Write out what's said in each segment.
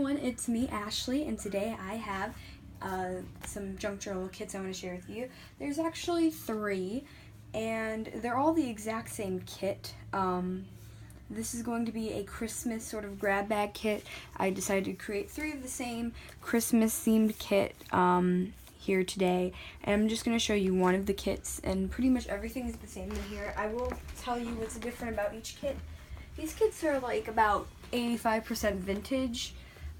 everyone, it's me, Ashley, and today I have some junk journal kits I want to share with you. There's actually 3, and they're all the exact same kit. This is going to be a Christmas sort of grab bag kit. I decided to create 3 of the same Christmas themed kit here today, and I'm just going to show you one of the kits, and pretty much everything is the same in here. I will tell you what's different about each kit. These kits are like about 85% vintage.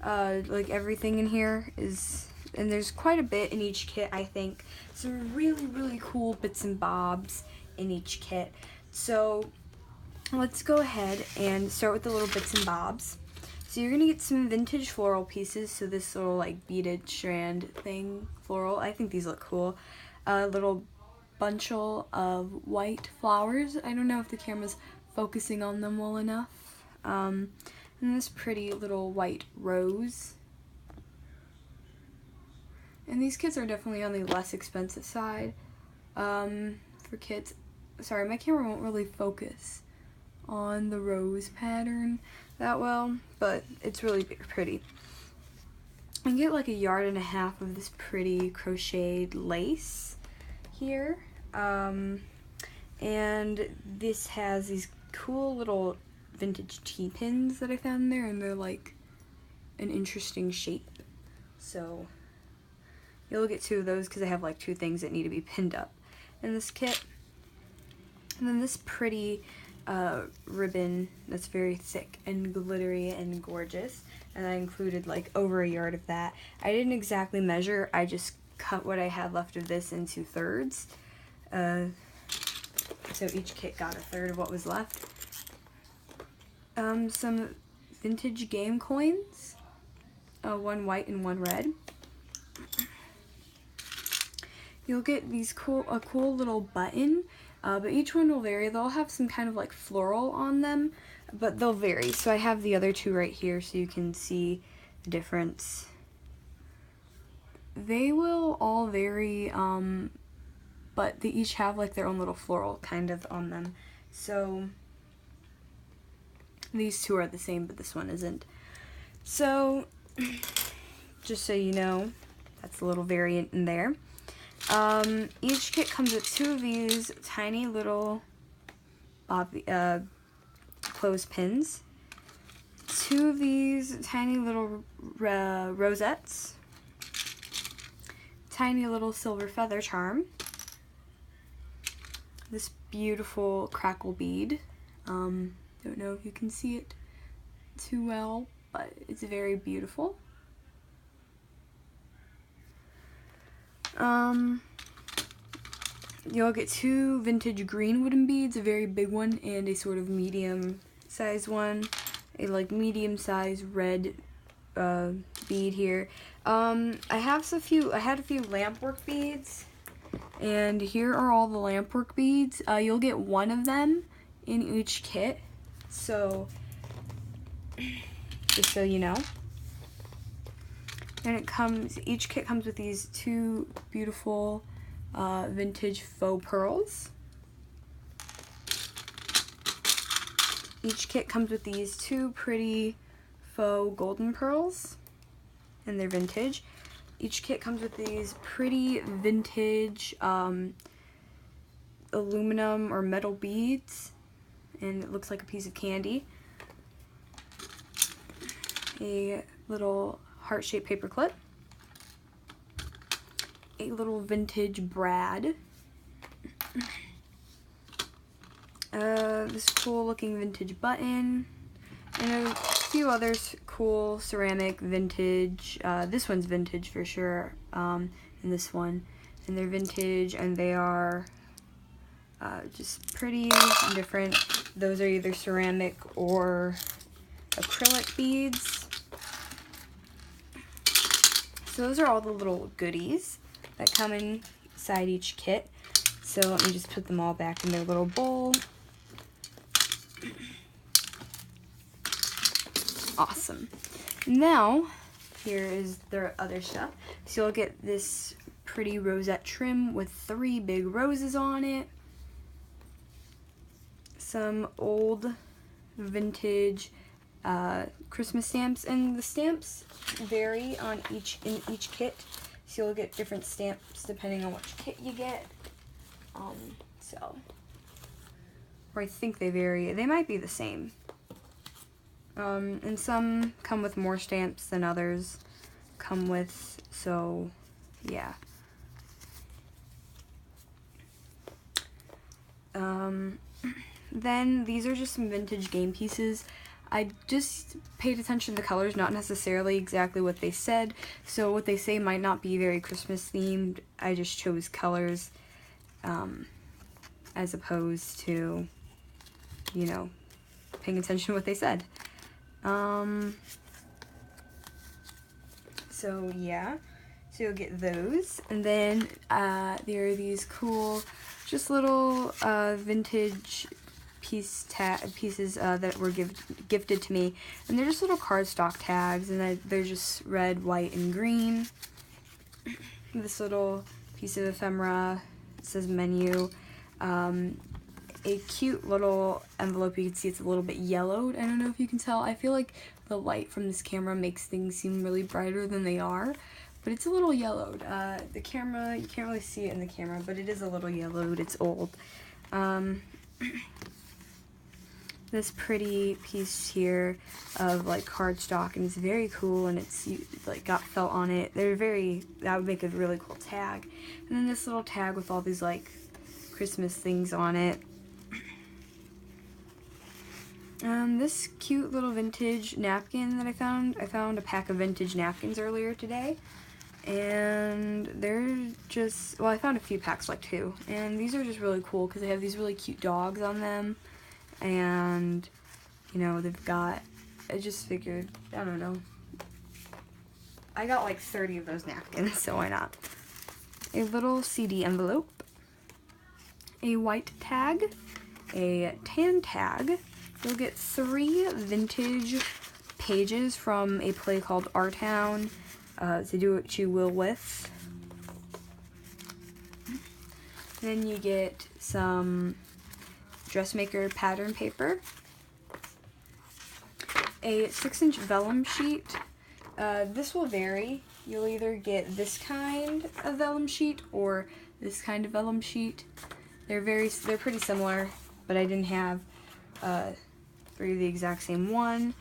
Like everything in here is, and there's quite a bit in each kit, I think. Some really cool bits and bobs in each kit. So let's go ahead and start with the little bits and bobs. So you're gonna get some vintage floral pieces. So this little like beaded strand thing, floral. I think these look cool. A little bunchel of white flowers. I don't know if the camera's focusing on them well enough. And this pretty little white rose. And these kits are definitely on the less expensive side for kits. Sorry, my camera won't really focus on the rose pattern that well, but it's really pretty. I get like 1.5 yards of this pretty crocheted lace here. And this has these cool little vintage T-pins that I found in there, and they're like an interesting shape. So you'll get 2 of those because I have like 2 things that need to be pinned up in this kit. And then this pretty ribbon that's very thick and glittery and gorgeous, and I included like over 1 yard of that. I didn't exactly measure, I just cut what I had left of this into thirds. So each kit got 1/3 of what was left. Some vintage game coins, 1 white and 1 red. You'll get these a cool little button, but each one will vary. They'll have some kind of like floral on them, but they'll vary. So I have the other 2 right here so you can see the difference. They will all vary, but they each have like their own little floral kind of on them. So these 2 are the same, but this one isn't. So just so you know, that's a little variant in there. Each kit comes with 2 of these tiny little clothespins, 2 of these tiny little rosettes, tiny little silver feather charm, this beautiful crackle bead. Don't know if you can see it too well, but it's very beautiful. You'll get 2 vintage green wooden beads, a very big one and a sort of medium sized one, a like medium sized red bead here. I had a few lampwork beads, and here are all the lampwork beads. You'll get 1 of them in each kit, so just so you know. And each kit comes with these 2 beautiful vintage faux pearls. Each kit comes with these 2 pretty faux golden pearls, and they're vintage. Each kit comes with these pretty vintage aluminum or metal beads, and it looks like a piece of candy. A little heart-shaped paper clip, a little vintage brad, this cool looking vintage button, and a few others cool ceramic vintage. This one's vintage for sure, and this one, and they're vintage, and they are just pretty different. Those are either ceramic or acrylic beads. So those are all the little goodies that come inside each kit. So let me just put them all back in their little bowl. Awesome. Now, here is their other stuff. So you'll get this pretty rosette trim with 3 big roses on it. Some old vintage Christmas stamps, and the stamps vary in each kit, so you'll get different stamps depending on which kit you get. Or I think they vary. They might be the same. And some come with more stamps than others come with, so yeah. Then these are just some vintage game pieces. I just paid attention to the colors, not necessarily exactly what they said, so what they say might not be very Christmas themed. I just chose colors as opposed to, you know, paying attention to what they said. So yeah, so you'll get those, and then there are these cool, just little vintage pieces that were gifted to me, and they're just little cardstock tags, and they're just red, white, and green. This little piece of ephemera, it says menu. A cute little envelope. You can see it's a little bit yellowed. I don't know if you can tell. I feel like the light from this camera makes things seem really brighter than they are, but it's a little yellowed. The camera, you can't really see it in the camera, but it is a little yellowed. It's old. This pretty piece here of like cardstock, and it's very cool, and it's like got felt on it. That would make a really cool tag. And then this little tag with all these like Christmas things on it. This cute little vintage napkin that I found a pack of vintage napkins earlier today, and they're just, well, I found a few packs, like 2, and these are just really cool because they have these really cute dogs on them, and, you know, they've got, I just figured, I don't know, I got like 30 of those napkins, so why not? A little CD envelope, a white tag, a tan tag. You'll get 3 vintage pages from a play called Our Town, to do what you will with. Then you get some dressmaker pattern paper, a 6-inch vellum sheet. This will vary. You'll either get this kind of vellum sheet or this kind of vellum sheet. They're pretty similar, but I didn't have 3 of the exact same one.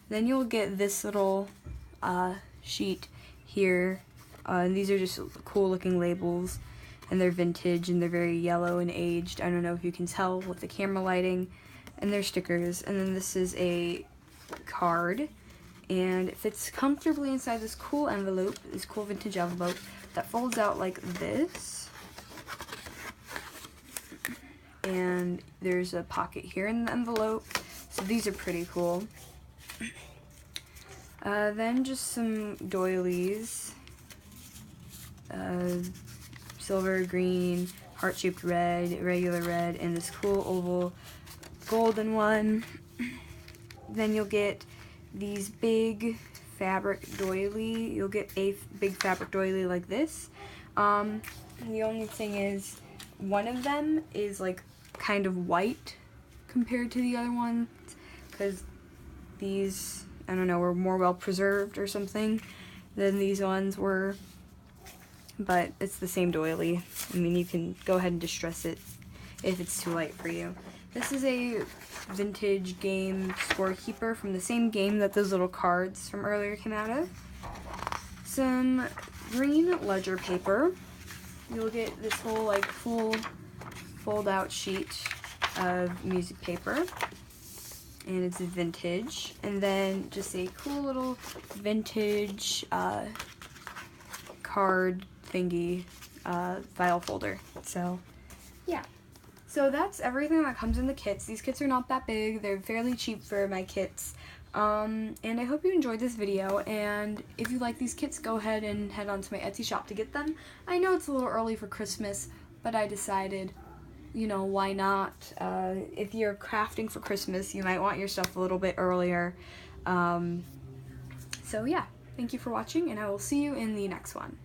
Then you'll get this little sheet here, and these are just cool looking labels, and they're vintage and they're very yellow and aged. I don't know if you can tell with the camera lighting, and they're stickers. And then this is a card, and it fits comfortably inside this cool envelope, this cool vintage envelope that folds out like this. And there's a pocket here in the envelope, so these are pretty cool. Then just some doilies, silver, green, heart-shaped red, regular red, and this cool oval golden one. Then you'll get these big fabric doily. You'll get a big fabric doily like this. The only thing is, one of them is like kind of white compared to the other ones, because these, I don't know, were more well preserved or something than these ones were, but it's the same doily. I mean, you can go ahead and distress it if it's too light for you. This is a vintage game scorekeeper from the same game that those little cards from earlier came out of. Some green ledger paper. You'll get this whole like full fold out sheet of music paper, and it's vintage. And then just a cool little vintage card thingy file folder. So yeah, so that's everything that comes in the kits. These kits are not that big, they're fairly cheap for my kits. And I hope you enjoyed this video, and if you like these kits, go ahead and head on to my Etsy shop to get them. I know it's a little early for Christmas, but I decided, you know, why not? If you're crafting for Christmas, you might want your stuff a little bit earlier. So yeah, thank you for watching, and I will see you in the next one.